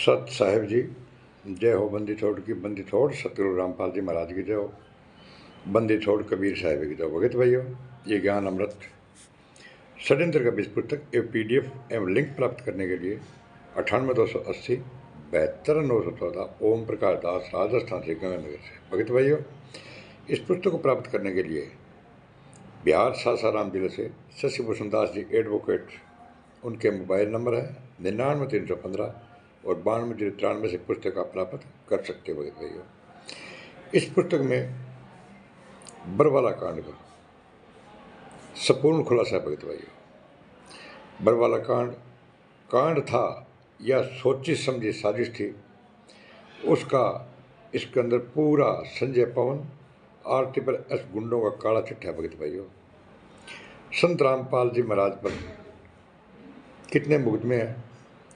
सत साहिब जी जय हो। बंदी छोड़ की बंदी छोड़ सतगुरु रामपाल जी महाराज की जय हो। बंदी छोड़ कबीर साहिब की जय हो। भगत भाइयों, ये ज्ञान अमृत षड्यंत्र का बीज पुस्तक एवं PDF एवं लिंक प्राप्त करने के लिए 9828072914 ओम प्रकाश दास, राजस्थान से, गंगानगर से। भगत भाइयों, इस पुस्तक को प्राप्त करने के लिए बिहार सासाराम जिले से शशिभूषण दास जी एडवोकेट, उनके मोबाइल नंबर है 99 315 और 92 093 से पुस्तक आप प्राप्त कर सकते हो। भगत भाइयों, इस पुस्तक में बरवाला कांड का संपूर्ण खुलासा। भगत भाइयों, बरवाला कांड था या सोची समझी साजिश थी, उसका इसके अंदर पूरा संजय पवन RTS गुंडों का काला चिट्ठा। भगत भाइयों, संत रामपाल जी महाराज पर कितने मुकदमे हैं,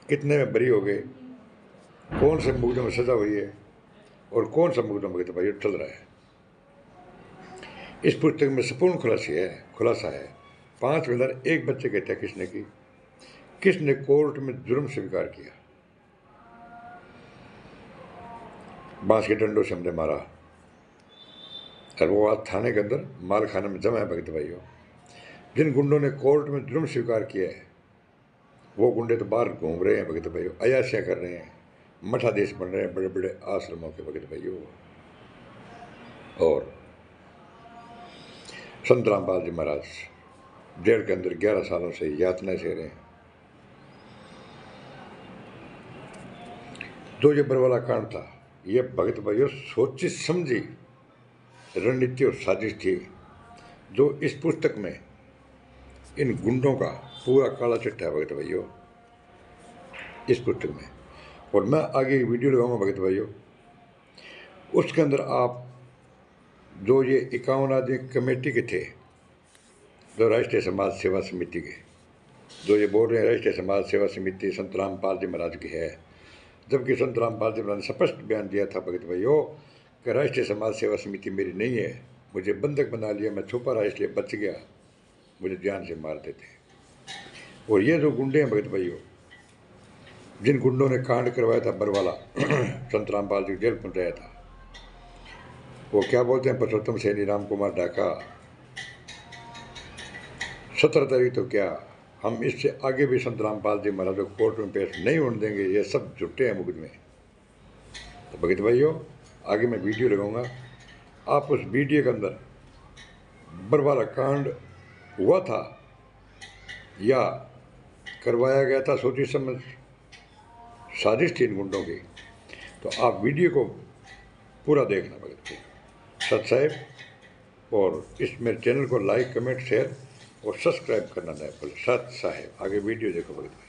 कितने में बरी हो गए, कौन से मुकदमे में सजा हुई है और कौन सा मुकदमा भगत भाइयों चल रहा है, इस पुस्तक में संपूर्ण खुलासा है। 5 मिलर एक बच्चे की हत्या किसने कोर्ट में जुर्म स्वीकार किया, बांस के डंडों से हमने मारा और वो आज थाने के अंदर माल खाने में जमा है। भगत भाइयों, जिन गुंडों ने कोर्ट में जुर्म स्वीकार किया है वो गुंडे तो बाहर घूम रहे हैं। भगत भाइयों, अयाशियाँ कर रहे हैं, मठाधीश बन रहे हैं, बड़े बड़े आश्रमों के। भगत भाइयों, और संत रामपाल जी महाराज जेल के अंदर 11 सालों से यातना से रहे हैं। जो ये बरवाला कांड था, ये भगत भाइयों सोची समझी रणनीति और साजिश थी, जो इस पुस्तक में इन गुंडों का पूरा काला चिट्ठा है। भगत भाइयों, इस पुस्तक में, और मैं आगे वीडियो लगाऊंगा भगत भाइयों, उसके अंदर आप जो ये 51 आदमी कमेटी के थे, जो राष्ट्रीय समाज सेवा समिति के, जो ये बोल रहे हैं राष्ट्रीय समाज सेवा समिति संत रामपाल जी महाराज की है, जबकि संत रामपाल जी महाराज ने स्पष्ट बयान दिया था भगत भाइयों कि राष्ट्रीय समाज सेवा समिति मेरी नहीं है, मुझे बंधक बना लिया, मैं छुपा रहा इसलिए बच गया, मुझे जान से मार देते। और ये जो गुंडे हैं भगत भाइयों, जिन गुंडों ने कांड करवाया था बरवाला, संत रामपाल जी जेल पहुंचाया था, वो क्या बोलते हैं, पुरुषोत्तम सैनी, राम कुमार ढाका, 17 तारीख तो क्या, हम इससे आगे भी संत रामपाल जी महाराज को कोर्ट में पेश नहीं होने देंगे, ये सब झूठे हैं मुकदमे। तो भगत भाइयों, आगे मैं वीडियो लगाऊंगा, आप उस वीडियो के अंदर बरवाला कांड हुआ था या करवाया गया था सोची समझ साजिश थी इन गुंडों की, तो आप वीडियो को पूरा देखना भगत भाई। सत साहिब, और इस मेरे चैनल को लाइक, कमेंट, शेयर और सब्सक्राइब करना नहीं भूलें। सत साहिब, आगे वीडियो देखो भगत भाई।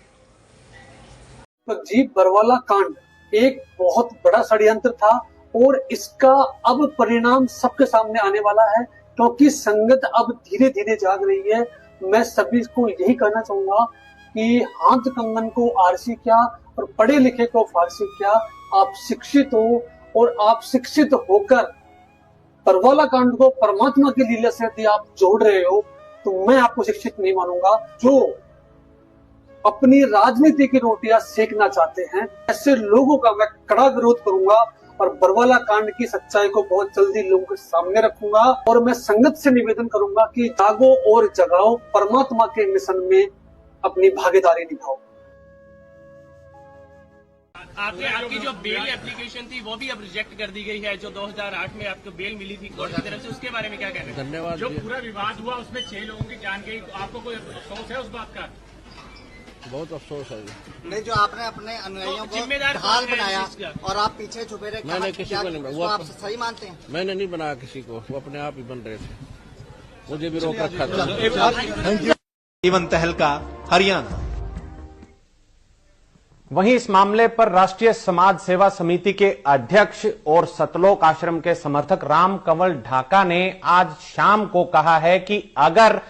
तो जी, बरवाला कांड एक बहुत बड़ा षड्यंत्र था और इसका अब परिणाम सबके सामने आने वाला है, क्योंकि संगत अब धीरे धीरे जाग रही है। मैं सभी को यही कहना चाहूंगा कि हाथ कंगन को आरसी क्या और पढ़े लिखे को फारसी क्या, आप शिक्षित हो और आप शिक्षित होकर बरवाला कांड को परमात्मा की लीला से यदि आप जोड़ रहे हो तो मैं आपको शिक्षित नहीं मानूंगा। जो अपनी राजनीति की रोटियां सेकना चाहते हैं, ऐसे लोगों का मैं कड़ा विरोध करूंगा और बरवाला कांड की सच्चाई को बहुत जल्दी लोगों के सामने रखूंगा। और मैं संगत से निवेदन करूंगा कि जागो और जगाओ, परमात्मा के मिशन में अपनी भागीदारी निभाओ। आपकी जो बेल एप्लीकेशन थी वो भी अब रिजेक्ट कर दी गई है, जो 2008 में आपको बेल मिली थी कोर्ट की तरफ से, उसके बारे में क्या कहना है? धन्यवाद। जो पूरा विवाद हुआ उसमें 6 लोगों की जान गई, आपको कोई अफसोस है उस बात का? बहुत अफसोस है। नहीं, जो आपने अपने अनुयायियों को ढाल बनाया और आप पीछे छुपे रहे, मैंने किसी को नहीं, वो आप सही मानते हैं? मैंने नहीं बनाया किसी को, वो अपने आप ही बन रहे थे, मुझे भी रोक रखा था। जीवन तहलका, हरियाणा। वहीं इस मामले पर राष्ट्रीय समाज सेवा समिति के अध्यक्ष और सतलोक आश्रम के समर्थक राम कंवर ढाका ने आज शाम को कहा है कि अगर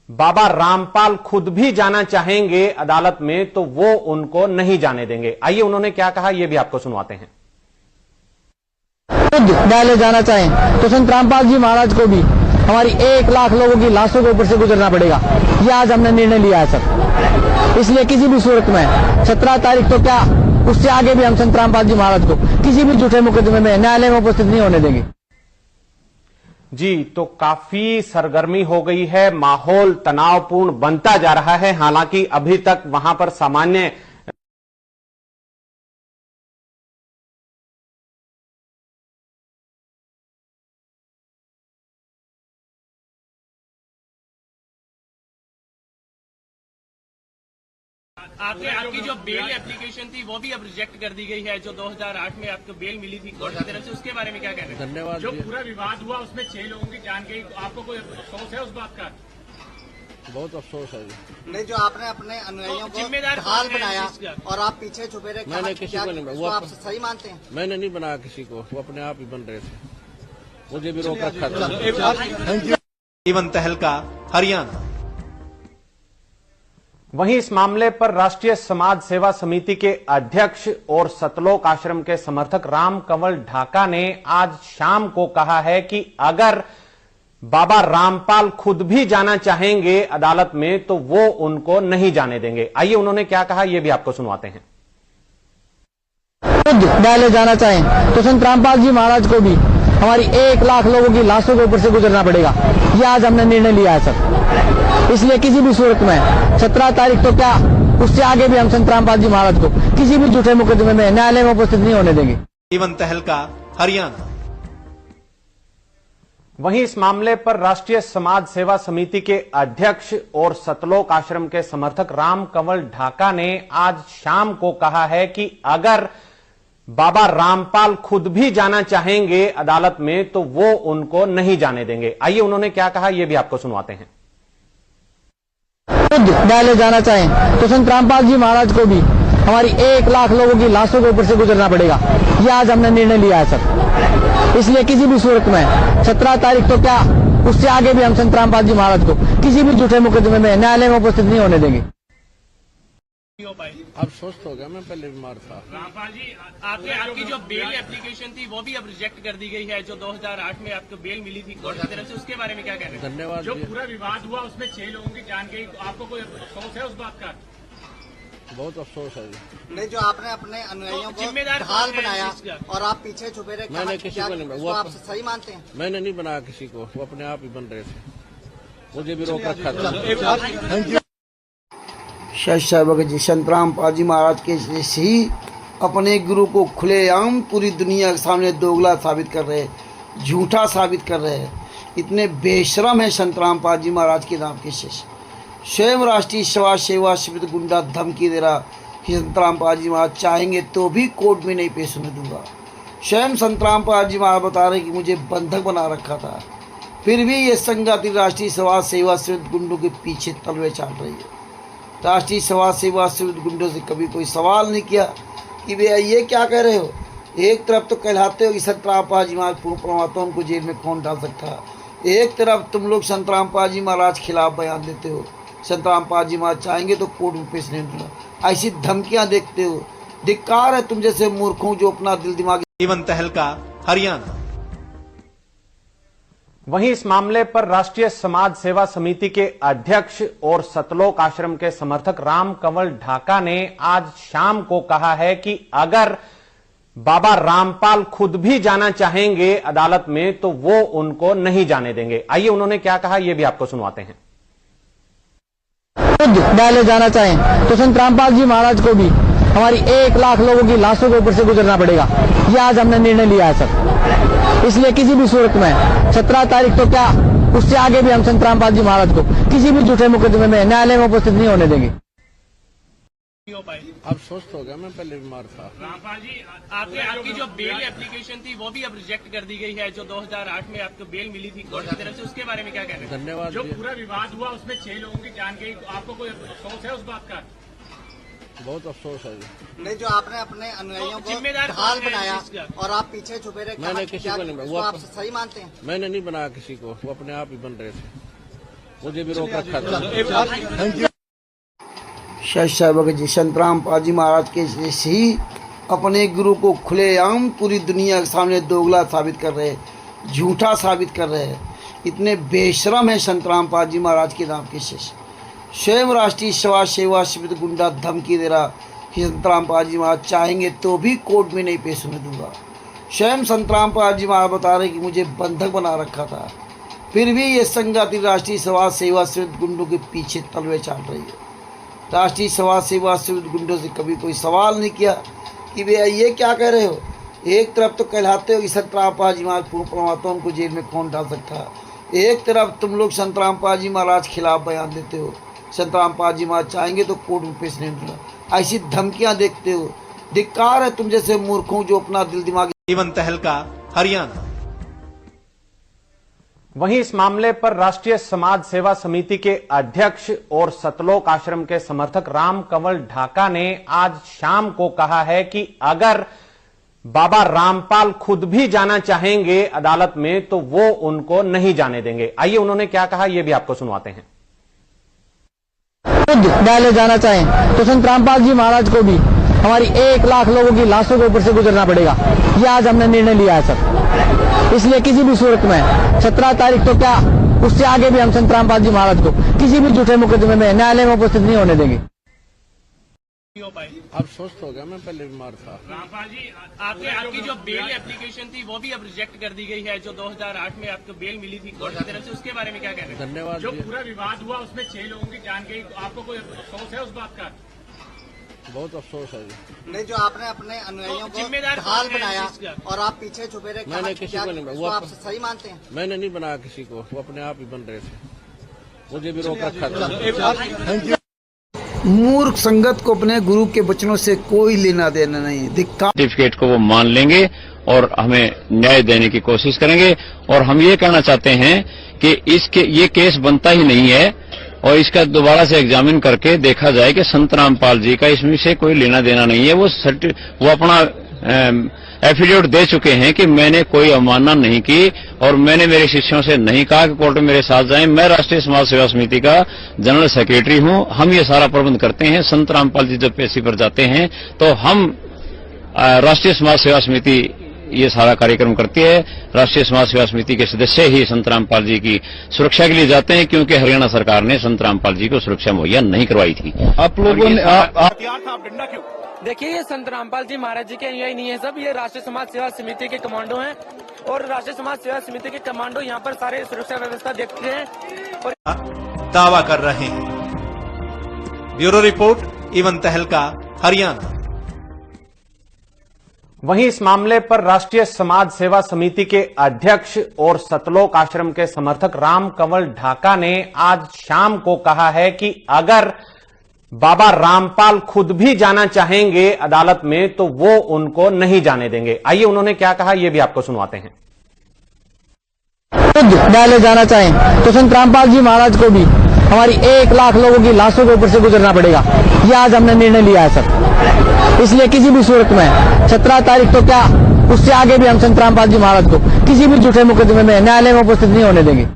बाबा रामपाल खुद भी जाना चाहेंगे अदालत में तो वो उनको नहीं जाने देंगे। आइए उन्होंने क्या कहा, यह भी आपको सुनवाते हैं। खुद न्यायालय जाना चाहें तो संत रामपाल जी महाराज को भी हमारी 1 लाख लोगों की लाशों के ऊपर से गुजरना पड़ेगा। यह आज हमने निर्णय लिया है सर। इसलिए किसी भी सूरत में 17 तारीख तो क्या उससे आगे भी हम संत रामपाल जी महाराज को किसी भी झूठे मुकदमे में न्यायालय में उपस्थित नहीं होने देंगे। जी, तो काफी सरगर्मी हो गई है, माहौल तनावपूर्ण बनता जा रहा है। हालांकि अभी तक वहां पर सामान्य आपकी जो बेल एप्लीकेशन थी वो भी अब रिजेक्ट कर दी गई है, जो 2008 में आपको बेल मिली थी कोर्ट की तरफ से, उसके बारे में क्या कहना है? धन्यवाद। जो पूरा विवाद हुआ उसमें 6 लोगों की जान गई, आपको कोई अफसोस है उस बात का? बहुत अफसोस है जी। नहीं, जो आपने अपने अनुयायियों को जिम्मेदार ढाल कौन है बनाया इस चीज़ का? और आप पीछे छुपे रहे, मैंने किसी को नहीं, वो आप सही मानते हैं? मैंने नहीं बनाया किसी को, वो अपने आप ही बन रहे थे, मुझे भी रोक रखा था। जीवन तहलका हरियाणा। वहीं इस मामले पर राष्ट्रीय समाज सेवा समिति के अध्यक्ष और सतलोक आश्रम के समर्थक राम कंवल ढाका ने आज शाम को कहा है कि अगर बाबा रामपाल खुद भी जाना चाहेंगे अदालत में तो वो उनको नहीं जाने देंगे। आइए उन्होंने क्या कहा, यह भी आपको सुनवाते हैं। खुद न्यायालय जाना चाहें तो संत रामपाल जी महाराज को भी हमारी 1 लाख लोगों की लाशों के ऊपर से गुजरना पड़ेगा। ये आज हमने निर्णय लिया है सर। इसलिए किसी भी सूरत में 17 तारीख तो क्या, उससे आगे भी हम संत रामपाल जी महाराज को किसी भी झूठे मुकदमे में न्यायालय में उपस्थित नहीं होने देंगे। जीवन तहलका हरियाणा। वहीं इस मामले पर राष्ट्रीय समाज सेवा समिति के अध्यक्ष और सतलोक आश्रम के समर्थक राम कंवल ढाका ने आज शाम को कहा है कि अगर बाबा रामपाल खुद भी जाना चाहेंगे अदालत में तो वो उनको नहीं जाने देंगे। आइए उन्होंने क्या कहा, यह भी आपको सुनवाते हैं। खुद न्यायालय जाना चाहें तो संत रामपाल जी महाराज को भी हमारी 1 लाख लोगों की लाशों के ऊपर से गुजरना पड़ेगा। ये आज हमने निर्णय लिया है सर। इसलिए किसी भी सूरत में 17 तारीख तो क्या, उससे आगे भी हम संत रामपाल जी महाराज को किसी भी झूठे मुकदमे में न्यायालय में उपस्थित नहीं होने देंगे। हो पाई। अब स्वस्थ हो गया, मैं पहले बीमार था। रामपाल जी, आपकी जो बेल एप्लीकेशन थी वो भी अब रिजेक्ट कर दी गई है, जो 2008 में आपको बेल मिली थी कोर्ट की तरफ से, उसके बारे में क्या कहना है? धन्यवाद। जो पूरा विवाद हुआ उसमें 6 लोगों की जान गई, आपको कोई अफसोस है उस बात का? बहुत अफसोस है जी। नहीं, जो आपने अपने अनुयायियों को जिम्मेदार ढाल कौन है बनाया इस चीज़ का? और आप पीछे छुपे रहे, मैंने किसी को नहीं, वो आप सही मानते हैं? मैंने नहीं बनाया किसी को, वो अपने आप ही बन रहे थे, मुझे भी रोक रखा था। सच्चा भगत जी संत रामपाल जी महाराज के जैसे ही अपने गुरु को खुलेआम पूरी दुनिया के सामने दोगला साबित कर रहे, झूठा साबित कर रहे हैं। इतने बेशरम है संत रामपाल जी महाराज के नाम के शिष्य। स्वयं राष्ट्रीय समाज सेवा समिति गुंडा धमकी दे रहा कि संत रामपाल जी महाराज चाहेंगे तो भी कोर्ट में नहीं पेश होने दूंगा। स्वयं संत रामपाल जी महाराज बता रहे कि मुझे बंधक बना रखा था, फिर भी ये संगति राष्ट्रीय समाज सेवा समिति गुंडों के पीछे तलवे चाल रही है। राष्ट्रीय समाज सेवा समिति गुंडों से कभी कोई सवाल नहीं किया कि भैया ये क्या कह रहे हो। एक तरफ तो कहलाते हो कि संत रामपाल जी महाराज पूर्ण परमात्मा उनको जेल में कौन डाल सकता, एक तरफ तुम लोग संत रामपाल जी महाराज खिलाफ बयान देते हो। संत रामपाल जी महाराज चाहेंगे तो कोर्ट में पेश नहीं दूंगा, ऐसी धमकियां देखते हो। धिक्कार है तुम जैसे मूर्खों जो अपना दिल दिमाग। जीवन तहलका हरियाणा। वहीं इस मामले पर राष्ट्रीय समाज सेवा समिति के अध्यक्ष और सतलोक आश्रम के समर्थक राम कंवल ढाका ने आज शाम को कहा है कि अगर बाबा रामपाल खुद भी जाना चाहेंगे अदालत में तो वो उनको नहीं जाने देंगे। आइए उन्होंने क्या कहा, यह भी आपको सुनवाते हैं। खुद न्यायालय जाना चाहें तो संत रामपाल जी महाराज को भी हमारी 1 लाख लोगों की लाशों के ऊपर से गुजरना पड़ेगा। ये आज हमने निर्णय लिया है सर। इसलिए किसी भी सूरत में 17 तारीख तो क्या, उससे आगे भी हम संत रामपाल जी महाराज को किसी भी झूठे मुकदमे में न्यायालय में उपस्थित नहीं होने देंगे। हो पाई। अब स्वस्थ हो गया, मैं पहले बीमार था। रामपाल जी, आपकी जो बेल एप्लीकेशन थी वो भी अब रिजेक्ट कर दी गई है, जो 2008 में आपको बेल मिली थी कोर्ट की तरफ से, उसके बारे में क्या कहना है? धन्यवाद। जो पूरा विवाद हुआ उसमें 6 लोगों की जान गई, आपको कोई अफसोस है उस बात का? बहुत अफसोस है जी। नहीं, जो आपने अपने अनुयायियों को जिम्मेदार ढाल कौन है बनाया इस चीज़ का? और आप पीछे छुपे रहे, मैंने किसी को नहीं, वो आप सही मानते हैं? मैंने नहीं बनाया किसी को, वो अपने आप ही बन रहे थे, मुझे भी रोक रखा था। सच्चा भगत जी संत रामपाल जी महाराज के जैसे ही अपने गुरु को खुलेआम पूरी दुनिया के सामने दोगला साबित कर रहे, झूठा साबित कर रहे हैं। इतने बेशरम है संत रामपाल जी महाराज के नाम के शिष्य। स्वयं राष्ट्रीय समाज सेवा समिति गुंडा धमकी दे रहा कि संतराम पाल जी महाराज चाहेंगे तो भी कोर्ट में नहीं पेश होने दूंगा। स्वयं संतराम पाल जी महाराज बता रहे कि मुझे बंधक बना रखा था, फिर भी ये संघाती राष्ट्रीय समाज सेवा समिति गुंडों के पीछे तलवे चाल रही है। राष्ट्रीय समाज सेवा समिति गुंडों से कभी कोई सवाल नहीं किया कि भैया ये क्या कह रहे हो। एक तरफ तो कहलाते हो कि संतराम पाल जी महाराज पूर्ण परमात्मा को जेल में कौन डाल सकता है, एक तरफ तुम लोग संतराम पाल जी महाराज खिलाफ बयान देते हो। संतराम पाल जी महाराज चाहेंगे तो कोर्ट में पेश नहीं दूंगा, ऐसी धमकियां देखते हो। धिक्कार है तुम जैसे मूर्खों जो अपना दिल दिमाग। जीवन तहलका हरियाणा। वहीं इस मामले पर राष्ट्रीय समाज सेवा समिति के अध्यक्ष और सतलोक आश्रम के समर्थक राम कंवल ढाका ने आज शाम को कहा है कि अगर बाबा रामपाल खुद भी जाना चाहेंगे अदालत में तो वो उनको नहीं जाने देंगे। आइए उन्होंने क्या कहा ये भी आपको सुनवाते हैं। खुद न्यायालय जाना चाहें तो संत रामपाल जी महाराज को भी हमारी 1 लाख लोगों की लाशों के ऊपर से गुजरना पड़ेगा। ये आज हमने निर्णय लिया है सर। इसलिए किसी भी सूरत में 17 तारीख तो क्या उससे आगे भी हम संत रामपाल जी महाराज को किसी भी झूठे मुकदमे में न्यायालय में उपस्थित नहीं होने देंगे। अब स्वस्थ हो गया, मैं पहले बीमार था। रामपाल जी, आपकी जो बेल एप्लीकेशन थी वो भी अब रिजेक्ट कर दी गई है, जो 2008 में आपको बेल मिली थी कोर्ट की तरफ से, उसके बारे में क्या कहना है? धन्यवाद। जो पूरा विवाद हुआ उसमें 6 लोगों की जान गई, आपको कोई अफसोस है उस बात का? बहुत अफसोस है जी। नहीं, जो आपने अपने अनुयायियों को जिम्मेदार ढाल बनाया और आप पीछे छुपे रहे, मैंने किसी को नहीं, वो आप सही मानते हैं? मैंने नहीं बनाया किसी को, वो अपने आप ही बन रहे थे, मुझे भी रोक रखा था। मूर्ख संगत को अपने गुरु के वचनों से कोई लेना देना नहीं। सर्टिफिकेट को वो मान लेंगे और हमें न्याय देने की कोशिश करेंगे। और हम ये कहना चाहते हैं कि ये केस बनता ही नहीं है और इसका दोबारा से एग्जामिन करके देखा जाए कि संत रामपाल जी का इसमें से कोई लेना देना नहीं है। वो अपना एफिडेविट दे चुके हैं कि मैंने कोई अवमानना नहीं की और मैंने मेरे शिष्यों से नहीं कहा कि कोर्ट में मेरे साथ जाएं। मैं राष्ट्रीय समाज सेवा समिति का जनरल सेक्रेटरी हूं। हम ये सारा प्रबंध करते हैं। संत रामपाल जी जब पेशी पर जाते हैं तो हम राष्ट्रीय समाज सेवा समिति ये सारा कार्यक्रम करती है। राष्ट्रीय समाज सेवा समिति के सदस्य ही संत रामपाल जी की सुरक्षा के लिए जाते हैं, क्योंकि हरियाणा सरकार ने संत रामपाल जी को सुरक्षा मुहैया नहीं करवाई थी। आप लोगों ने देखिए, ये संत रामपाल जी महाराज जी के अनुयायी नहीं है सब, ये राष्ट्रीय समाज सेवा समिति के कमांडो हैं और राष्ट्रीय समाज सेवा समिति के कमांडो यहाँ पर सारे सुरक्षा व्यवस्था देखते हैं और दावा कर रहे हैं। ब्यूरो रिपोर्ट, जीवन तहलका हरियाणा। वहीं इस मामले पर राष्ट्रीय समाज सेवा समिति के अध्यक्ष और सतलोक आश्रम के समर्थक राम कंवल ढाका ने आज शाम को कहा है कि अगर बाबा रामपाल खुद भी जाना चाहेंगे अदालत में तो वो उनको नहीं जाने देंगे। आइए उन्होंने क्या कहा ये भी आपको सुनवाते हैं। खुद न्यायालय जाना चाहें तो संत रामपाल जी महाराज को भी हमारी 1 लाख लोगों की लाशों के ऊपर से गुजरना पड़ेगा। ये आज हमने निर्णय लिया है सर। इसलिए किसी भी सूरत में 17 तारीख तो क्या उससे आगे भी हम संत रामपाल जी महाराज को किसी भी झूठे मुकदमे में न्यायालय में उपस्थित नहीं होने देंगे।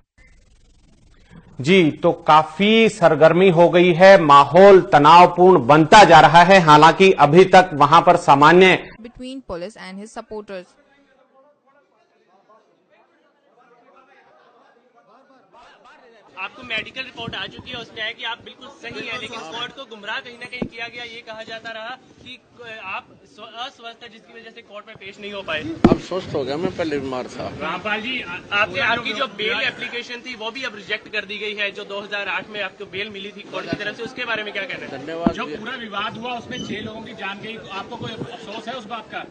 जी, तो काफी सरगर्मी हो गई है, माहौल तनावपूर्ण बनता जा रहा है। हालांकि अभी तक वहां पर सामान्य between police and his supporters. आपको मेडिकल रिपोर्ट आ चुकी है, उसमें है कि आप बिल्कुल सही है, लेकिन कोर्ट को गुमराह कहीं ना कहीं किया गया। ये कहा जाता रहा कि आप अस्वस्थ है जिसकी वजह से कोर्ट में पेश नहीं हो पाए। अब स्वस्थ हो गया, मैं पहले बीमार था। रामपाल जी, आपकी जो बेल एप्लीकेशन थी वो भी अब रिजेक्ट कर दी गई है, जो 2008 में आपको बेल मिली थी कोर्ट की तरफ से, उसके बारे में क्या कहना है? धन्यवाद। जो पूरा विवाद हुआ उसमें 6 लोगों की जान गई, आपको कोई अफसोस है उस बात का?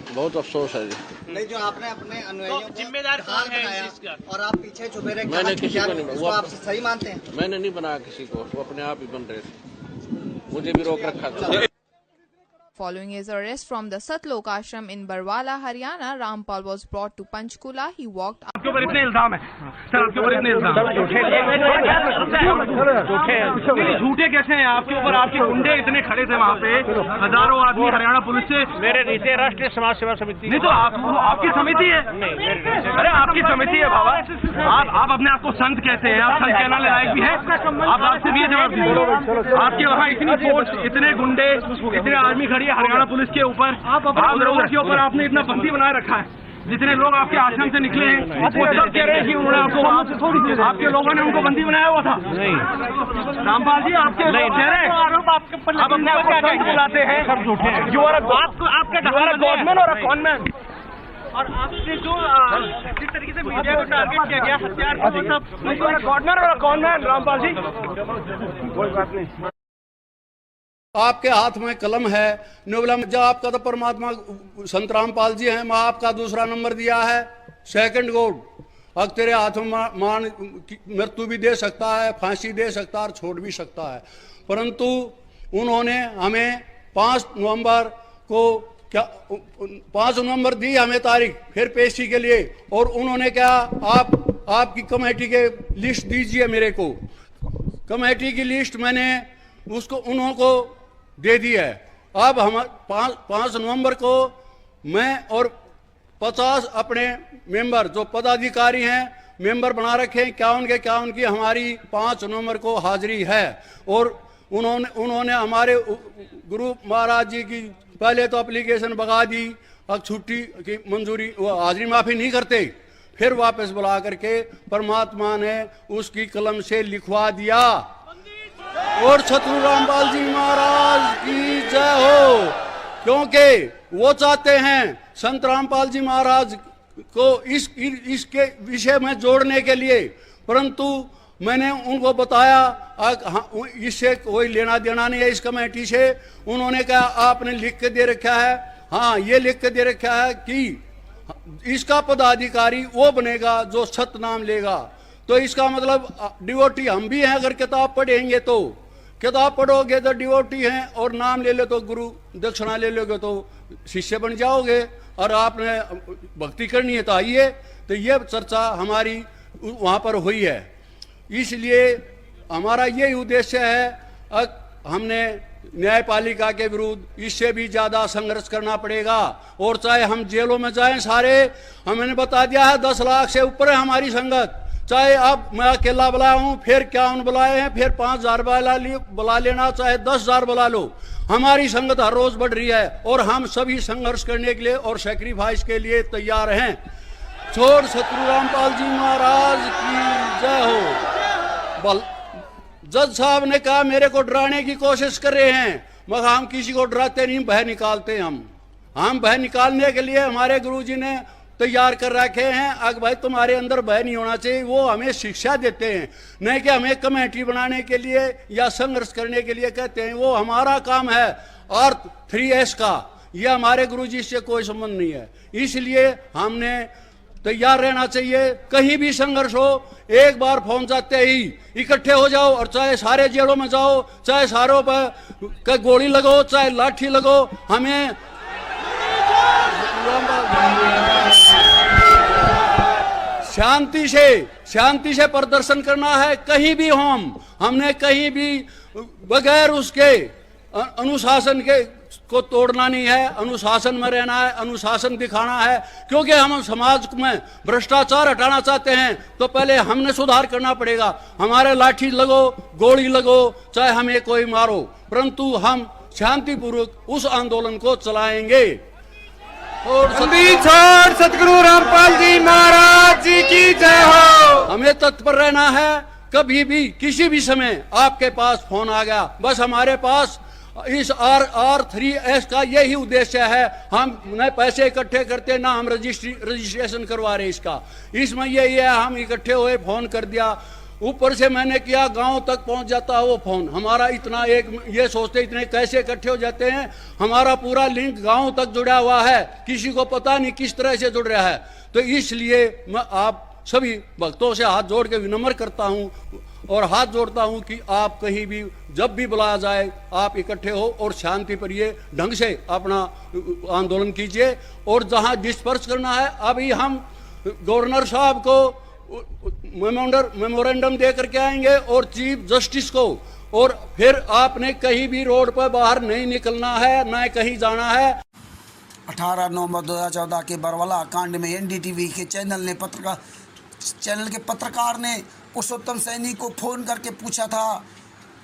बहुत अफसोस है जी। नहीं, जो आपने अपने अनुयायियों को जिम्मेदार ढाल बनाया और आप पीछे छुपे रहे, मैंने किसी को नहीं, वो आप सही मानते हैं? मैंने नहीं बनाया किसी को, वो अपने आप ही बन रहे थे, मुझे भी रोक रखा था। Following his arrest from the Satlok Ashram in Barwala, Haryana, Rampal was brought to Panchkula. He walked. आपके ऊपर इतने इल्जाम है सर, आपके ऊपर इतने इल्जाम झूठे कैसे हैं आपके ऊपर? आपके गुंडे इतने खड़े थे वहाँ पे, हजारों आदमी हरियाणा पुलिस से। मेरे नीचे राष्ट्रीय समाज सेवा समिति। नहीं तो आपकी समिति है? अरे आपकी समिति है बाबा। आप अपने आप को संत कहते हैं, आप संत कहने लायक भी है? आप आपसे भी जवाब दीजिए। आपके वहाँ इतनी फोर्स, इतने गुंडे, इतने आर्मी खड़ी है हरियाणा पुलिस के ऊपर, आप उनके ऊपर आपने इतना बंदी बनाए रखा है। जितने लोग आपके आश्रम से निकले हैं वो सब कह रहे हैं कि उन्होंने आपको आपके लोगों ने उनको बंदी बनाया हुआ था। नहीं रामपाल जी, आपके आरोप आपके ऊपर आप अपने आप को संत बुलाते हैं, सब झूठे हैं। यू आर आपका गॉडमैन और कॉनमैन। और आपने जो जिस तरीके से मीडिया को टारगेट किया गया, हथियार को सब गॉडमैन और कॉनमैन रामपाल जी। कोई बात नहीं, आपके हाथ में कलम है, नोबला जब आपका तो परमात्मा संत रामपाल जी हैं, मैं आपका दूसरा नंबर दिया है, सेकंड गॉड। अब तेरे हाथों में मान मृत्यु भी दे सकता है, फांसी दे सकता है और छोड़ भी सकता है। परंतु उन्होंने हमें 5 नवंबर को क्या 5 नवंबर दी हमें तारीख फिर पेशी के लिए, और उन्होंने क्या आपकी कमेटी के लिस्ट दीजिए मेरे को। कमेटी की लिस्ट मैंने उसको उन्हों को दे दी है। अब हम 5 नवंबर को मैं और 50 अपने मेंबर जो पदाधिकारी हैं मेंबर बना रखे हैं, क्या उनकी हमारी 5 नवंबर को हाजिरी है। और उन्होंने हमारे गुरु महाराज जी की पहले तो एप्लीकेशन भगा दी, अब छुट्टी की मंजूरी हाजिरी माफी नहीं करते, फिर वापस बुला करके परमात्मा ने उसकी कलम से लिखवा दिया। और सतगुरु रामपाल जी महाराज की जय हो, क्योंकि वो चाहते हैं संत रामपाल जी महाराज को इसके विषय में जोड़ने के लिए। परंतु मैंने उनको बताया इससे कोई लेना देना नहीं है इस कमेटी से। उन्होंने कहा आपने लिख के दे रखा है, हाँ ये लिख के दे रखा है कि इसका पदाधिकारी वो बनेगा जो सतनाम लेगा। तो इसका मतलब डिवोटी हम भी हैं, अगर किताब पढ़ेंगे तो किताब पढ़ोगे तो डिवोटी हैं, और नाम ले लो तो गुरु दक्षिणा ले लोगे तो शिष्य बन जाओगे, और आपने भक्ति करनी है तो आइए। तो ये चर्चा हमारी वहाँ पर हुई है। इसलिए हमारा यही उद्देश्य है, हमने न्यायपालिका के विरुद्ध इससे भी ज़्यादा संघर्ष करना पड़ेगा। और चाहे हम जेलों में जाएं सारे, हमने बता दिया है 10 लाख से ऊपर है हमारी संगत। चाहे अब मैं अकेला बुलाया हूँ, फिर क्या बुलाए हैं, फिर 5000 बुला लेना, चाहे 10,000 बुला लो, हमारी संगत हर रोज बढ़ रही है। और हम सभी संघर्ष करने के लिए और सेक्रीफाइस के लिए तैयार हैं। छोड़ सतगुरु रामपाल जी महाराज की जय हो। जज साहब ने कहा मेरे को डराने की कोशिश कर रहे हैं, मगर हम किसी को डराते नहीं, भय निकालते। हम भय निकालने के लिए हमारे गुरुजी ने तैयार कर रखे हैं। अगर भाई तुम्हारे अंदर भय नहीं होना चाहिए, वो हमें शिक्षा देते हैं, नहीं कि हमें कमेटी बनाने के लिए या संघर्ष करने के लिए कहते हैं। वो हमारा काम है अर्थ 3S का, ये हमारे गुरुजी से कोई संबंध नहीं है। इसलिए हमने तैयार रहना चाहिए, कहीं भी संघर्ष हो एक बार फोन जाते ही इकट्ठे हो जाओ, और चाहे सारे जेलों में जाओ, चाहे सारों पर गोली लगो, चाहे लाठी लगो, हमें शांति से प्रदर्शन करना है। कहीं भी हमने कहीं भी बगैर उसके अनुशासन के को तोड़ना नहीं है, अनुशासन में रहना है, अनुशासन दिखाना है। क्योंकि हम समाज में भ्रष्टाचार हटाना चाहते हैं तो पहले हमने सुधार करना पड़ेगा। हमारे लाठी लगो, गोली लगो, चाहे हमें कोई मारो, परंतु हम शांतिपूर्वक उस आंदोलन को चलाएंगे। और सतगुरु रामपाल जी महाराज जी की जय हो। हमें तत्पर रहना है। कभी भी किसी भी समय आपके पास फोन आ गया, बस हमारे पास इस R3S का यही उद्देश्य है। हम न पैसे इकट्ठे करते, ना हम रजिस्ट्रेशन करवा रहे इसका। इसमें यही है, हम इकट्ठे हुए, फोन कर दिया, ऊपर से मैंने किया, गांव तक पहुंच जाता है वो फोन। हमारा इतना ये सोचते इतने कैसे इकट्ठे हो जाते हैं, हमारा पूरा लिंक गांव तक जुड़ा हुआ है, किसी को पता नहीं किस तरह से जुड़ रहा है। तो इसलिए मैं आप सभी भक्तों से हाथ जोड़ के विनम्र करता हूं और हाथ जोड़ता हूं कि आप कहीं भी जब भी बुलाया जाए आप इकट्ठे हो और शांति प्रिय ढंग से अपना आंदोलन कीजिए। और जहां डिस्पर्स करना है, अभी हम गवर्नर साहब को मेमोरेंडम दे करके आएंगे और चीफ जस्टिस को, और फिर आपने कहीं भी रोड पर बाहर नहीं निकलना है, न कहीं जाना है। 18 नवंबर 2014 के बरवाला कांड में NDTV के चैनल के पत्रकार ने पुरुषोत्तम सैनी को फ़ोन करके पूछा था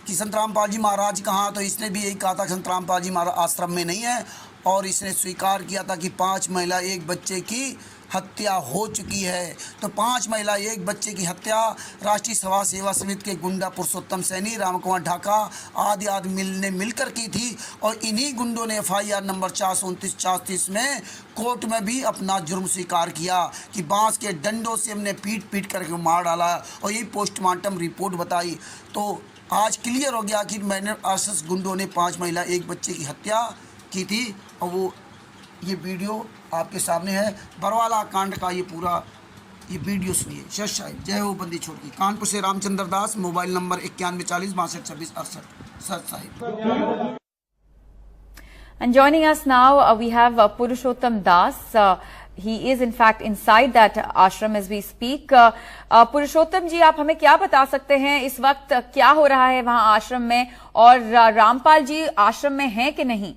कि संत रामपाल जी महाराज कहाँ, तो इसने भी यही कहा था संत रामपाल जी महाराज आश्रम में नहीं है, और इसने स्वीकार किया था कि 5 महिला 1 बच्चे की हत्या हो चुकी है। तो 5 महिला 1 बच्चे की हत्या राष्ट्रीय समाज सेवा समिति के गुंडा पुरुषोत्तम सैनी, रामकुमार ढाका आदि ने मिलकर की थी और इन्हीं गुंडों ने FIR नंबर 429-430 में कोर्ट में भी अपना जुर्म स्वीकार किया कि बांस के डंडों से हमने पीट करके मार डाला और यही पोस्टमार्टम रिपोर्ट बताई। तो आज क्लियर हो गया कि मैंने RSS गुंडों ने 5 महिला 1 बच्चे की हत्या की थी और वो ये वीडियो आपके सामने है। बरवाला कांड का ये पूरा ये वीडियो सुनिए। शश साहिब, जय हो बंदी छोड़ की। कानपुर से रामचंद्र दास, मोबाइल नंबर 9140 62 26 68। सच साहिब। And joining us now, we have Purushottam Das. He is in fact inside that ashram as we speak. पुरुषोत्तम जी, आप हमें क्या बता सकते हैं इस वक्त क्या हो रहा है वहां आश्रम में, और रामपाल जी आश्रम में हैं कि नहीं?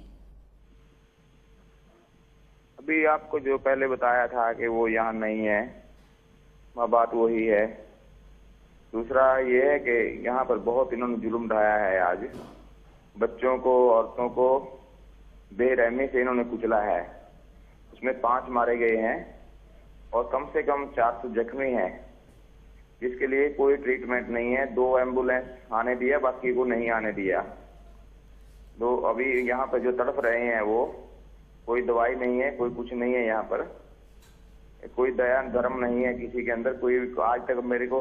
अभी आपको जो पहले बताया था कि वो यहाँ नहीं है, वह बात वही है। दूसरा ये है कि यहाँ पर बहुत इन्होंने जुल्म ढाया है। आज बच्चों को, औरतों को बेरहमी से इन्होंने कुचला है। उसमें 5 मारे गए हैं और कम से कम 400 जख्मी हैं, जिसके लिए कोई ट्रीटमेंट नहीं है। 2 एम्बुलेंस आने दिया, बाकी को नहीं आने दिया। तो अभी यहाँ पर जो तड़प रहे हैं वो कोई दवाई नहीं है, कोई कुछ नहीं है। यहाँ पर कोई दया धर्म नहीं है किसी के अंदर। कोई आज तक मेरे को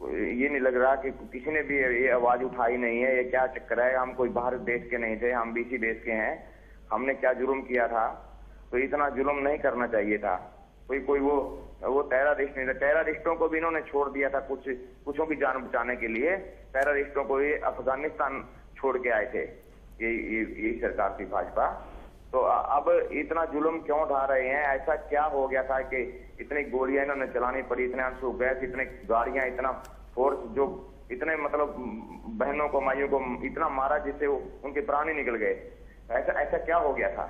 ये नहीं लग रहा कि किसी ने भी ये आवाज उठाई नहीं है। ये क्या चक्कर है? हम कोई बाहर देश के नहीं थे, हम BC देश के हैं। हमने क्या जुर्म किया था? तो इतना जुल्म नहीं करना चाहिए था। कोई वो टेररिस्ट नहीं था। टेररिस्टों को भी इन्होंने छोड़ दिया था, कुछों की जान बचाने के लिए। टेररिस्टों को ये अफगानिस्तान छोड़ के आए थे ये सरकार थी भाजपा। तो अब इतना जुल्म क्यों ढा रहे हैं? ऐसा क्या हो गया था कि इतनी गोलियां इन्होंने चलानी पड़ी, इतने आंसू गैस, इतने गाड़ियां, इतना फोर्स, जो इतने मतलब बहनों को, माइयों को इतना मारा जिससे उनके प्राण ही निकल गए। ऐसा क्या हो गया था?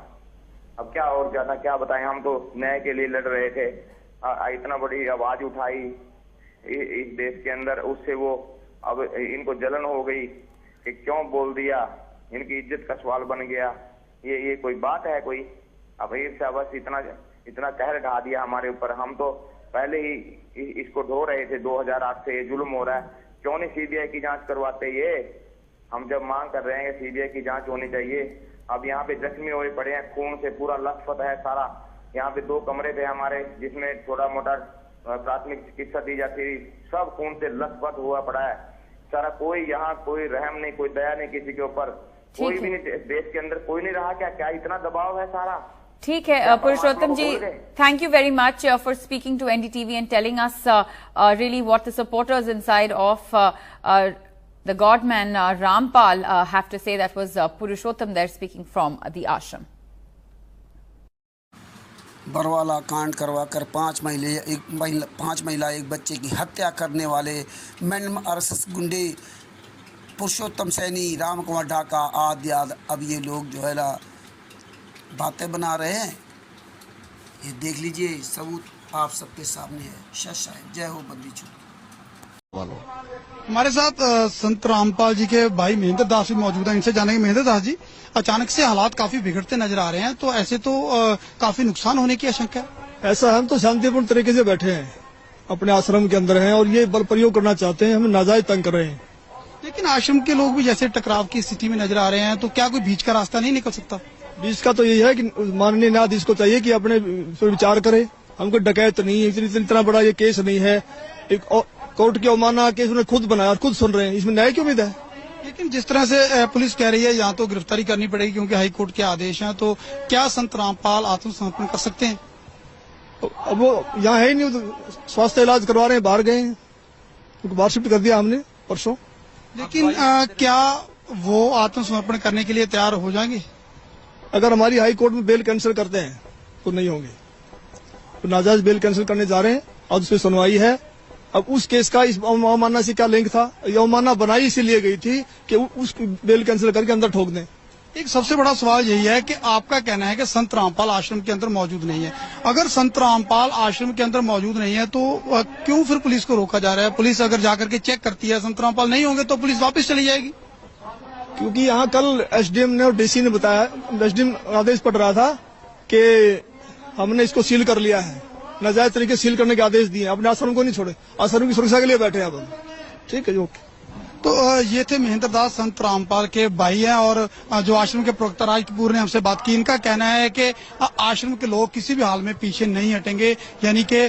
अब क्या और ज्यादा क्या बताएं? हम तो न्याय के लिए लड़ रहे थे। इतना बड़ी आवाज उठाई इस देश के अंदर, उससे वो अब इनको जलन हो गई कि क्यों बोल दिया। इनकी इज्जत का सवाल बन गया। ये कोई बात है? कोई अब ईर्ष्या बस इतना कहर ढा दिया हमारे ऊपर। हम तो पहले ही इसको ढो रहे थे। 2008 से ये जुल्म हो रहा है। क्यों नहीं CBI की जांच करवाते? ये हम जब मांग कर रहे हैं कि CBI की जांच होनी चाहिए। अब यहाँ पे जख्मी हुए पड़े हैं, खून से पूरा लथपथ है सारा। यहाँ पे 2 कमरे थे हमारे जिसमें थोड़ा मोटा प्राथमिक चिकित्सा दी जाती थी। सब खून से लथपथ हुआ पड़ा है सारा। कोई यहाँ कोई रहम नहीं, कोई दया नहीं किसी के ऊपर। कोई भी नहीं, देश के अंदर कोई नहीं रहा। क्या इतना दबाव है सारा? ठीक है Purushottam ji, thank you very much for speaking to NDTV and telling us really what the supporters inside of the godman Rampal have to say. That was Purushottam there speaking from the ashram. Barwala कांड करवाकर 5 महिला 1 बच्चे की हत्या करने वाले madam RSS गुंडे पुरुषोत्तम सैनी, रामकुमार ढाका आदि अब ये लोग जो है ना बातें बना रहे हैं। ये देख लीजिए, सबूत आप सबके सामने है। शश साहिब, जय हो बंदी छोड़। हमारे साथ संत रामपाल जी के भाई महेंद्र दास भी मौजूद हैं। इनसे जानेंगे, महेंद्र दास जी, अचानक से हालात काफी बिगड़ते नजर आ रहे हैं, तो ऐसे तो काफी नुकसान होने की आशंका है। ऐसा हम तो शांतिपूर्ण तरीके से बैठे हैं, अपने आश्रम के अंदर हैं और ये बल प्रयोग करना चाहते हैं, हमें नाजायज तंग कर रहे हैं। लेकिन आश्रम के लोग भी जैसे टकराव की स्थिति में नजर आ रहे हैं, तो क्या कोई बीच का रास्ता नहीं निकल सकता? बीच का तो यही है कि माननीय न्यायाधीश को चाहिए कि अपने विचार करे। हमको डकैत नहीं है, इतना बड़ा ये केस नहीं है। एक कोर्ट की अवमानना केस उन्होंने खुद बनाया, खुद सुन रहे हैं, इसमें न्याय की उम्मीद है। लेकिन जिस तरह से पुलिस कह रही है यहाँ तो गिरफ्तारी करनी पड़ेगी क्योंकि हाईकोर्ट के आदेश हैं, तो क्या संत रामपाल आत्मसमर्पण कर सकते हैं? अब वो यहाँ है ही नहीं, तो स्वास्थ्य इलाज करवा रहे हैं, बाहर गए हैं, उनको बाहर शिफ्ट कर दिया हमने परसों। लेकिन क्या वो आत्मसमर्पण करने के लिए तैयार हो जाएंगे? अगर हमारी हाई कोर्ट में बेल कैंसिल करते हैं तो नहीं होंगे। तो नाजायज बेल कैंसिल करने जा रहे हैं और उस पर सुनवाई है। अब उस केस का इस अवमानना से क्या लिंक था? ये अवमानना बनाई इसीलिए गई थी कि उस बेल कैंसिल करके अंदर ठोक दें। एक सबसे बड़ा सवाल यही है कि आपका कहना है कि संत रामपाल आश्रम के अंदर मौजूद नहीं है। अगर संत रामपाल आश्रम के अंदर मौजूद नहीं है तो क्यों फिर पुलिस को रोका जा रहा है? पुलिस अगर जाकर के चेक करती है संत रामपाल नहीं होंगे तो पुलिस वापस चली जाएगी। क्योंकि यहाँ कल SDM ने और DC ने बताया, SDM आदेश पड़ रहा था कि हमने इसको सील कर लिया है, नाजायज तरीके सील करने के आदेश दिए, अपने आश्रम को नहीं छोड़े, आश्रम की सुरक्षा के लिए बैठे हैं अब। ठीक है जी, ओके। तो ये थे महेंद्र दास, संत रामपाल के भाई हैं और जो आश्रम के प्रवक्ता राज कपूर ने हमसे बात की। इनका कहना है कि आश्रम के लोग किसी भी हाल में पीछे नहीं हटेंगे, यानी कि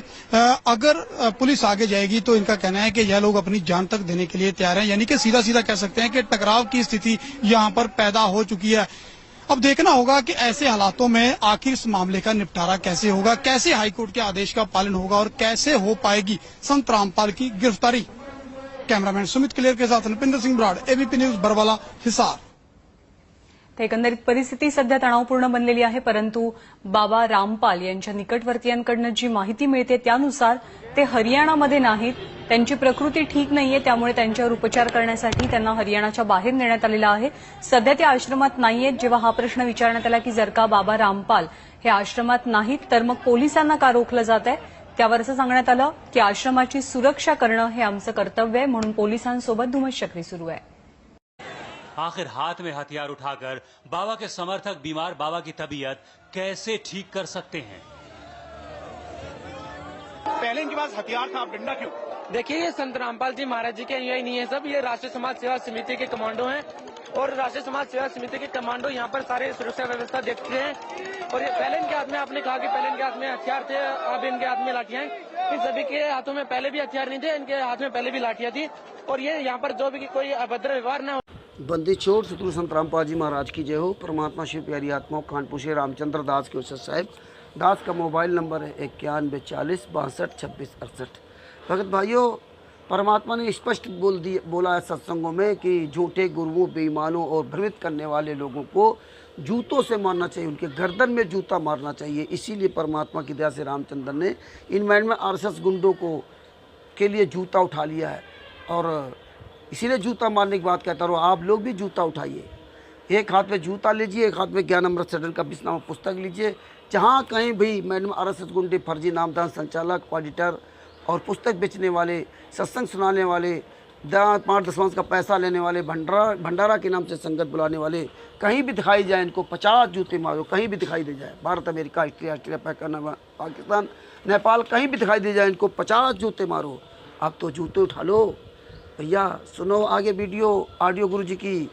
अगर पुलिस आगे जाएगी तो इनका कहना है कि यह लोग अपनी जान तक देने के लिए तैयार हैं, यानी कि सीधा सीधा कह सकते हैं कि टकराव की स्थिति यहाँ पर पैदा हो चुकी है। अब देखना होगा कि ऐसे हालातों में आखिर इस मामले का निपटारा कैसे होगा, कैसे हाईकोर्ट के आदेश का पालन होगा और कैसे हो पाएगी संत रामपाल की गिरफ्तारी। कॅमेरामॅन सुमित क्लियर के साथ नृपिंदर सिंह ब्राड, एबीपी न्यूज, बरवाला, हिसार। तर एकंदरीत परिस्थिती सध्या तणावपूर्ण बनलेली आहे, परंतु बाबा रामपाल यांच्या निकटवर्तीयांकडून जी माहिती मिळते त्यानुसार ते हरियाणामध्ये नाहीत, त्यांची प्रकृती ठीक नाहीये, त्यामुळे त्यांच्यावर उपचार करण्यासाठी त्यांना हरियाणाच्या बाहेर नेण्यात आलेलं आहे। सध्या ते आश्रमात नाहीयेत। जेव्हा हा प्रश्न विचारण्यात आला की जर का बाबा रामपाल हे आश्रमात नाहीत तर मग पोलिसांना का रोखलं जात आहे, त्यावर असं सांगण्यात आलं की आश्रमाची सुरक्षा करणं हे आमचं कर्तव्य आहे, म्हणून पोलिसांसोबत धुमश्चक्री सुरू आहे। आखिर हाथ में हथियार उठाकर बाबा के समर्थक बीमार बाबा की तबीयत कैसे ठीक कर सकते हैं? पहले इनके पास हथियार था, अब डंडा क्यों? देखिए, ये संत रामपाल जी महाराज जी के अनुयायी नहीं है सब, ये राष्ट्रीय समाज सेवा समिति के कमांडो हैं और राष्ट्रीय समाज सेवा समिति के कमांडो यहाँ पर सारे सुरक्षा व्यवस्था देखते हैं। और ये पहले इनके हाथ में, आपने कहा कि पहले इनके हाथ में हथियार थे, अब इनके हाथ में लाठियां हैं। इन सभी के हाथों में पहले भी हथियार नहीं थे, इनके हाथ में पहले भी लाठियां थी और ये यहाँ पर जो भी कोई अभद्र व्यवहार न हो। बंदी छोड़ सतगुरु संत रामपाल जी महाराज की जय हो। परमात्मा शिव प्यारी आत्माओं, कानपुर से रामचंद्र दास के उस्ताद साहब दास का मोबाइल नंबर है 91 40 62 26 68। भगत भाइयों, परमात्मा ने स्पष्ट बोला है सत्संगों में कि झूठे गुरुओं, बेईमानों और भ्रमित करने वाले लोगों को जूतों से मारना चाहिए, उनके गर्दन में जूता मारना चाहिए। इसीलिए परमात्मा की दया से रामचंद्र ने इन मैंड में आरएसएस गुंडों को के लिए जूता उठा लिया है और इसीलिए जूता मारने की बात कहता हूँ। आप लोग भी जूता उठाइए, एक हाथ में जूता लीजिए, एक हाथ में ज्ञान अमृत सडल का 20 नामा पुस्तक लीजिए। जहाँ कहीं भी मैडम आरएसएस गुंडे, फर्जी नामदान संचालक, ऑडिटर और पुस्तक बेचने वाले, सत्संग सुनाने वाले, 5 दशमांश का पैसा लेने वाले, भंडारा के नाम से संगत बुलाने वाले कहीं भी दिखाई जाए, इनको 50 जूते मारो। कहीं भी दिखाई दे जाए, भारत, अमेरिका, ऑस्ट्रेलिया, पाकिस्तान, नेपाल, कहीं भी दिखाई दे जाए, इनको 50 जूते मारो। अब तो जूते उठा लो भैया। सुनो आगे वीडियो ऑडियो गुरु जी की।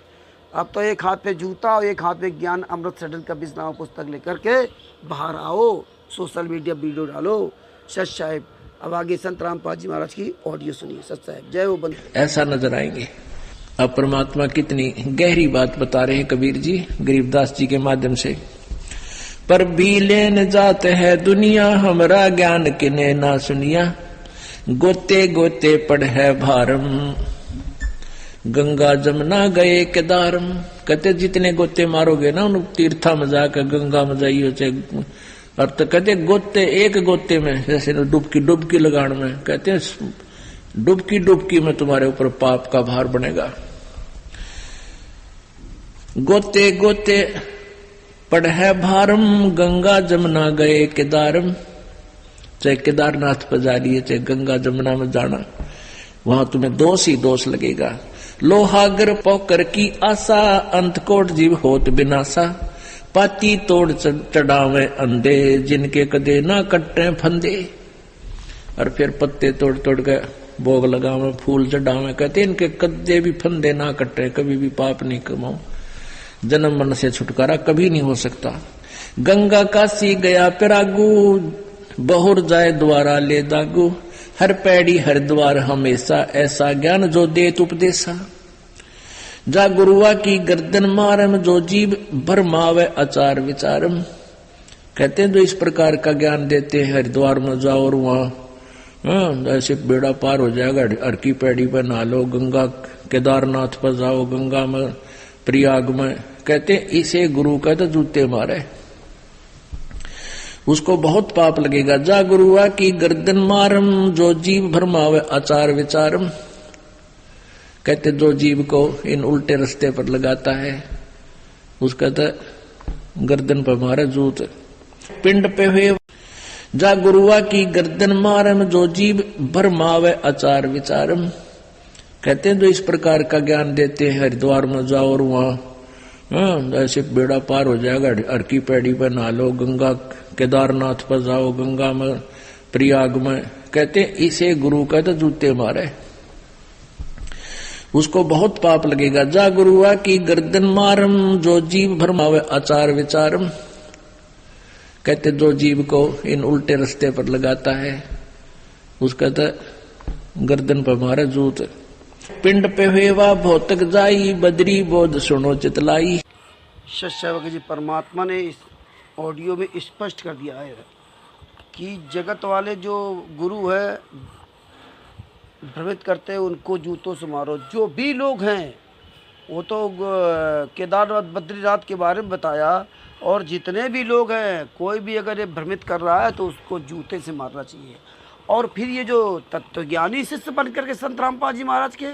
अब तो एक हाथ पे जूता और एक हाथ में ज्ञान अमृत सडल का 20 नामा पुस्तक लेकर के बाहर आओ, सोशल मीडिया वीडियो डालो। सच साहेब, अब आगे संत रामपाल जी महाराज की ऑडियो सुनिए। सच साहेब, जय हो। बंद ऐसा नजर आएंगे। अब परमात्मा कितनी गहरी बात बता रहे हैं कबीर जी गरीबदास जी के माध्यम से। पर भी लेन जाते है दुनिया, हमरा ज्ञान किने ना सुनिया। गोते गोते पड़ है भारम, गंगा जमुना गए केदारम। कहते जितने गोते मारोगे ना उन तीर्था में जाकर गंगा में जाइयो चाहे। और तो कहते गोते, एक गोते में जैसे डुबकी लगाने में, कहते डुबकी में तुम्हारे ऊपर पाप का भार बनेगा। गोते गोते पड़ है भारम, गंगा जमुना गए केदारम। चाहे केदारनाथ पर जा रही है, चाहे गंगा जमुना में जाना, वहां तुम्हें दोष ही दोष लगेगा। लोहागर पोकर की आशा, अंतकोट जीव होत बिनासा। पाती तोड़ चढ़ावे अंधे, जिनके कदे ना कट्टे फंदे। और फिर पत्ते तोड़ तोड़ के भोग लगावे, फूल चढ़ावे। कहते इनके कदे भी फंदे ना कट्टे, कभी भी पाप नहीं कमाओ। जन्म मरण से छुटकारा कभी नहीं हो सकता। गंगा काशी गया पिरागू, बहुर जाए द्वारा ले दागू। हर पैड़ी हर द्वार हमेशा, ऐसा ज्ञान जो देत उपदेशा। जा गुरुआ की गर्दन मारम, जो जीव भरमावे आचार विचारम। कहते हैं जो इस प्रकार का ज्ञान देते हैं, हरिद्वार में जाओ और वहां ऐसे बेड़ा पार हो जाएगा। हर की पैड़ी पर नहा लो, गंगा केदारनाथ पर जाओ, गंगा में प्रयाग में। कहते इसे गुरु का तो जूते मारे, उसको बहुत पाप लगेगा। जा गुरुआ की गर्दन मारम, जो जीव भरमावे आचार विचारम। कहते जो जीव को इन उल्टे रास्ते पर लगाता है उसका तो गर्दन पर मारे जूत। पिंड पे हुए जा गुरुआ की गर्दन मारम, जो जीव भरमावे आचार विचारम। कहते हैं जो इस प्रकार का ज्ञान देते हैं, हरिद्वार में जाओ और वहां ऐसे बेड़ा पार हो जाएगा। हर की पैड़ी पर नहा लो, गंगा केदारनाथ पर जाओ, गंगा में प्रयाग में, कहते इसे गुरु कहते जूते मारे, उसको बहुत पाप लगेगा। जा गुरुआ की गर्दन मारम, जो जीव भरमावे आचार विचारम, कहते जो जीव को इन उल्टे रास्ते पर लगाता है उसका तो गर्दन पर मारे जूत। पिंड पे हुआ भौतक जाई, बदरी बोध सुनो चितलाई। सत्य जी परमात्मा ने इस ऑडियो में स्पष्ट कर दिया है कि जगत वाले जो गुरु है भ्रमित करते हैं उनको जूतों से मारो। जो भी लोग हैं वो तो केदारनाथ बद्रीनाथ के बारे में बताया, और जितने भी लोग हैं कोई भी अगर ये भ्रमित कर रहा है तो उसको जूते से मारना चाहिए। और फिर ये जो तत्वज्ञानी शिष्य बन करके संत रामपाल जी महाराज के,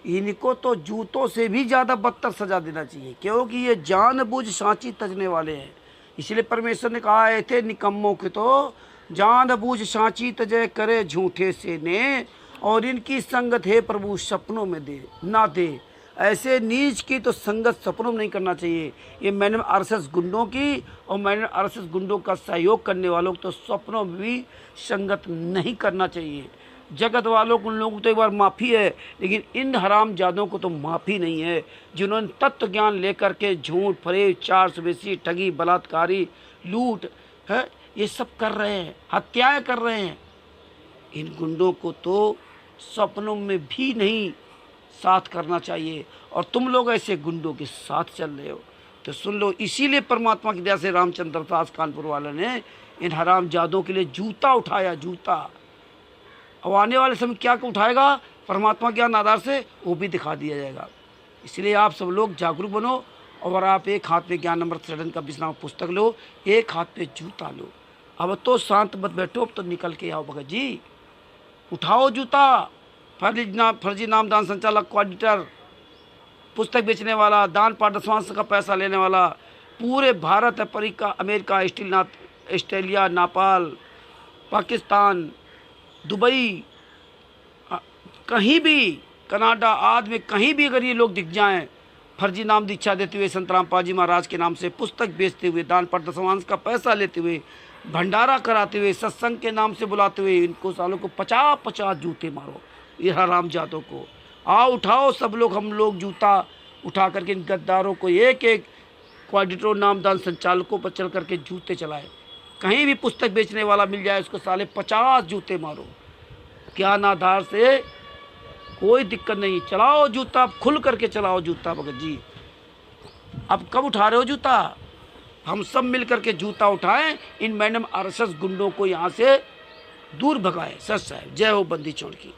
इनको तो जूतों से भी ज़्यादा बदतर सजा देना चाहिए, क्योंकि ये जानबूझ सांची तजने वाले हैं। इसलिए परमेश्वर ने कहा है थे निकम्मों के तो जानबूझ सांची तजय करे झूठे से ने, और इनकी संगत है प्रभु सपनों में दे ना दे। ऐसे नीच की तो संगत सपनों में नहीं करना चाहिए। ये मैंने आरएसएस गुंडों की और मैंने आरएसएस गुंडों का सहयोग करने वालों को तो सपनों में भी संगत नहीं करना चाहिए। जगत वालों को, उन लोगों को तो एक बार माफ़ी है, लेकिन इन हरामजादों को तो माफ़ी नहीं है जिन्होंने तत्व ज्ञान लेकर के झूठ, फरेब, चार सवेसी, ठगी, बलात्कारी, लूट है ये सब कर रहे हैं, हत्याएं कर रहे हैं। इन गुंडों को तो सपनों में भी नहीं साथ करना चाहिए, और तुम लोग ऐसे गुंडों के साथ चल रहे हो तो सुन लो। इसीलिए परमात्मा की दया से रामचंद्र दास कानपुर वाले ने इन हरामजादों के लिए जूता उठाया, जूता। अब आने वाले समय क्या उठाएगा परमात्मा ज्ञान आधार से वो भी दिखा दिया जाएगा। इसलिए आप सब लोग जागरूक बनो, और आप एक हाथ में ज्ञान अमृत सदन का विश्राम पुस्तक लो, एक हाथ में जूता लो। अब तो शांत मत बैठो, अब तो निकल के आओ भगत जी, उठाओ जूता। फर्जी नाम दान संचालक, कोऑर्डिनेटर, पुस्तक बेचने वाला, दान पाठ दशवांश का पैसा लेने वाला, पूरे Bharat, America, Australia, Nepal, Pakistan, Dubai, कहीं भी, कनाडा आदि में कहीं भी अगर ये लोग दिख जाएं फर्जी नाम दीक्षा देते हुए संत रामपाल जी महाराज के नाम से पुस्तक बेचते हुए, दान पाठ दशवांश का पैसा लेते हुए, भंडारा कराते हुए, सत्संग के नाम से बुलाते हुए, इनको सालों को 50-50 जूते मारो ये हरामजादों को। आओ उठाओ सब लोग, हम लोग जूता उठा करके इन गद्दारों को, एक एक कोऑर्डिनेटरों, नामदान संचालकों पर चल करके जूते चलाए। कहीं भी पुस्तक बेचने वाला मिल जाए उसको साले 50 जूते मारो। ज्ञान आधार से कोई दिक्कत नहीं, चलाओ जूता, खुल करके चलाओ जूता भगत जी। अब कब उठा रहे हो जूता? हम सब मिल करके जूता उठाएं, इन मैडम आरएसएस गुंडों को यहाँ से दूर भगाएं। सच साहब, जय हो बंदी छोड़ की।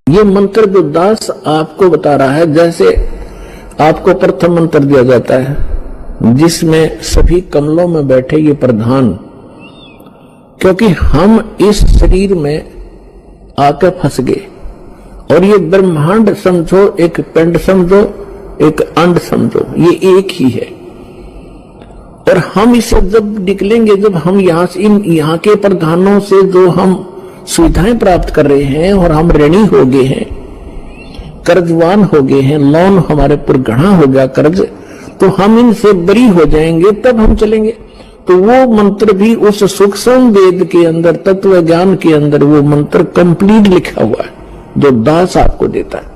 ये मंत्र जो दास आपको बता रहा है, जैसे आपको प्रथम मंत्र दिया जाता है जिसमें सभी कमलों में बैठे ये प्रधान, क्योंकि हम इस शरीर में आकर फंस गए, और ये ब्रह्मांड समझो, एक पिंड समझो, एक अंड समझो, ये एक ही है। और हम इसे जब निकलेंगे, जब हम यहाँ से यहाँ के प्रधानों से जो हम सुविधाएं प्राप्त कर रहे हैं, और हम ऋणी हो गए हैं, कर्जवान हो गए हैं, लोन हमारे पर गढ़ा हो गया कर्ज, तो हम इनसे बरी हो जाएंगे, तब हम चलेंगे। तो वो मंत्र भी उस सूक्ष्म वेद के अंदर, तत्व ज्ञान के अंदर वो मंत्र कंप्लीट लिखा हुआ है जो दास आपको देता है।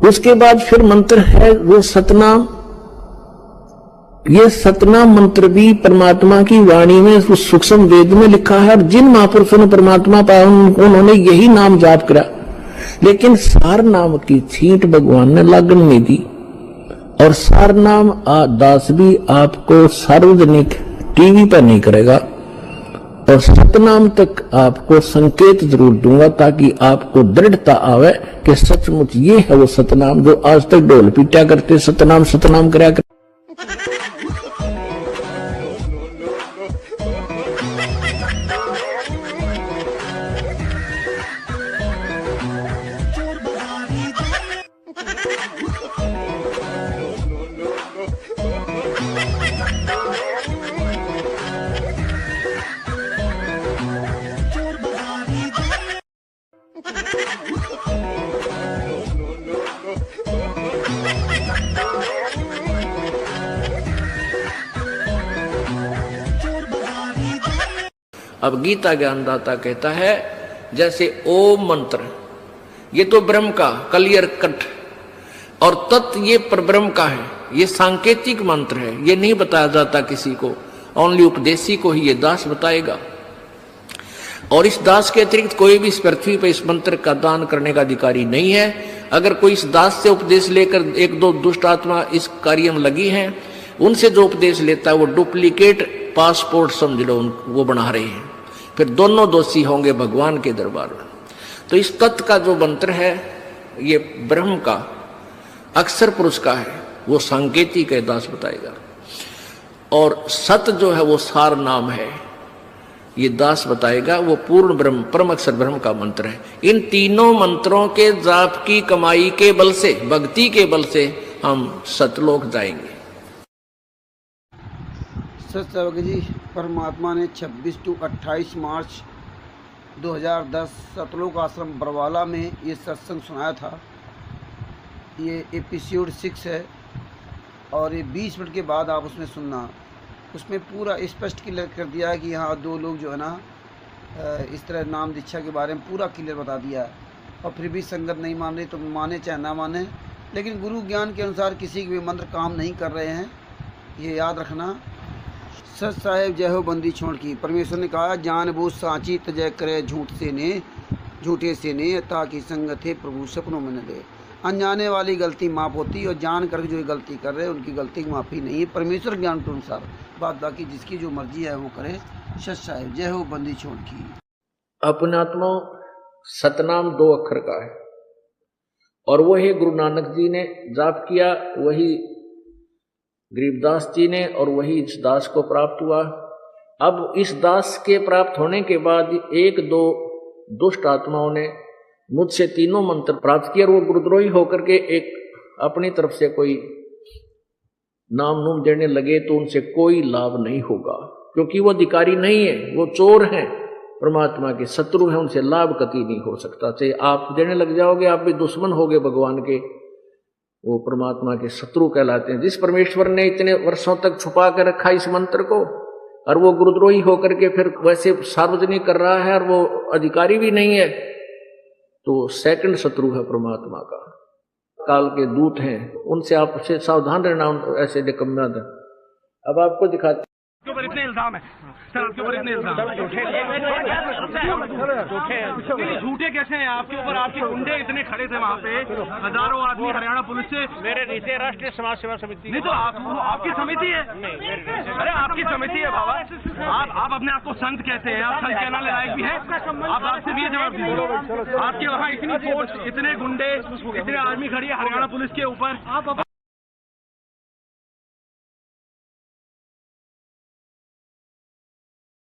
उसके बाद फिर मंत्र है वो सतनाम। ये सतनाम मंत्र भी परमात्मा की वाणी में उस सूक्ष्म वेद में लिखा है, और जिन महापुरुषों ने परमात्मा पाया उन्होंने यही नाम जाप करा, लेकिन सार नाम की छींट भगवान ने लागण नहीं दी। और सार नाम दास भी आपको सार्वजनिक टीवी पर नहीं करेगा, और सतनाम तक आपको संकेत जरूर दूंगा ताकि आपको दृढ़ता आवे कि सचमुच ये है वो सतनाम जो आज तक ढोल पीटा करते सतनाम सतनाम कराया कर। अब गीता ज्ञानदाता कहता है जैसे ओम मंत्र, ये तो ब्रह्म का क्लियर कट, और तत्व ये परब्रह्म का है, ये सांकेतिक मंत्र है, ये नहीं बताया जाता किसी को, ओनली उपदेशी को ही ये दास बताएगा। और इस दास के अतिरिक्त कोई भी इस पृथ्वी पर इस मंत्र का दान करने का अधिकारी नहीं है। अगर कोई इस दास से उपदेश लेकर एक दो दुष्ट आत्मा इस कार्य में लगी हैं, उनसे जो उपदेश लेता है वो डुप्लीकेट पासपोर्ट समझ लो वो बना रहे हैं, फिर दोनों दोषी होंगे भगवान के दरबार में। तो इस तत्व का जो मंत्र है ये ब्रह्म का अक्षर पुरुष का है, वो सांकेतिक है, दास बताएगा। और सत जो है वो सार नाम है, ये दास बताएगा, वो पूर्ण ब्रह्म परम अक्षर ब्रह्म का मंत्र है। इन तीनों मंत्रों के जाप की कमाई के बल से, भक्ति के बल से हम सतलोक जाएंगे। सत्य जी, परमात्मा ने 26 to 28 मार्च 2010 सतलोक आश्रम बरवाला में ये सत्संग सुनाया था। ये एपिसोड 6 है और ये 20 मिनट के बाद आप उसमें सुनना। उसमें पूरा स्पष्ट क्लियर कर दिया है कि यहाँ दो लोग जो है ना इस तरह नाम दीक्षा के बारे में पूरा क्लियर बता दिया है। और फिर भी संगत नहीं मान रही तो माने चाहे ना माने, लेकिन गुरु ज्ञान के अनुसार किसी के भी मंत्र काम नहीं कर रहे हैं, ये याद रखना। सच साहेब जय हो बंदी छोड़ की। परमेश्वर ने कहा जान बूझ साची तजय करे झूठे से ने, ताकि संगत है प्रभु सपनों में न दे। अनजाने वाली गलती माफ़ होती है और जान कर जो गलती कर रहे हैं उनकी गलती की माफ़ी नहीं है परमेश्वर ज्ञान के अनुसार। बात बाकी जिसकी जो मर्जी है वो करे। सच साहेब जय हो बंदी छोड़ की। अपने आत्मा सतनाम 2 अक्षर का है और वही गुरु नानक जी ने जाप किया, वही गरीबदास जी ने, और वही इस दास को प्राप्त हुआ। अब इस दास के प्राप्त होने के बाद 1-2 दुष्ट आत्माओं ने मुझसे तीनों मंत्र प्राप्त किया और वो गुरुद्रोही होकर के एक अपनी तरफ से कोई नाम नूम देने लगे, तो उनसे कोई लाभ नहीं होगा, क्योंकि वो अधिकारी नहीं है, वो चोर हैं, परमात्मा के शत्रु हैं, उनसे लाभ कभी नहीं हो सकता। चाहे आप देने लग जाओगे आप भी दुश्मन होगे भगवान के, वो परमात्मा के शत्रु कहलाते हैं। जिस परमेश्वर ने इतने वर्षों तक छुपा कर रखा इस मंत्र को, और वो गुरुद्रोही होकर के फिर वैसे सार्वजनिक कर रहा है और वो अधिकारी भी नहीं है, तो सेकंड शत्रु है परमात्मा का, काल के दूत हैं, उनसे आपसे सावधान रहना ऐसे निकम्मे। अब आपको दिखाते आपके ऊपर इतने इल्जाम है सर, आपके ऊपर इतने इल्जाम झूठे कैसे हैं आपके ऊपर? आपके गुंडे इतने खड़े थे वहाँ पे, हजारों आदमी हरियाणा पुलिस से। मेरे नीचे राष्ट्रीय समाज सेवा समिति नहीं, तो आपकी समिति है। अरे आपकी समिति है बाबा, आप अपने आप को संत कहते हैं, आप संत कहना लायक भी है? आप आपसे भी जवाब दीजिए। आपके वहाँ इतनी फोर्स, इतने गुंडे, इतने आर्मी खड़ी है हरियाणा पुलिस के ऊपर, आप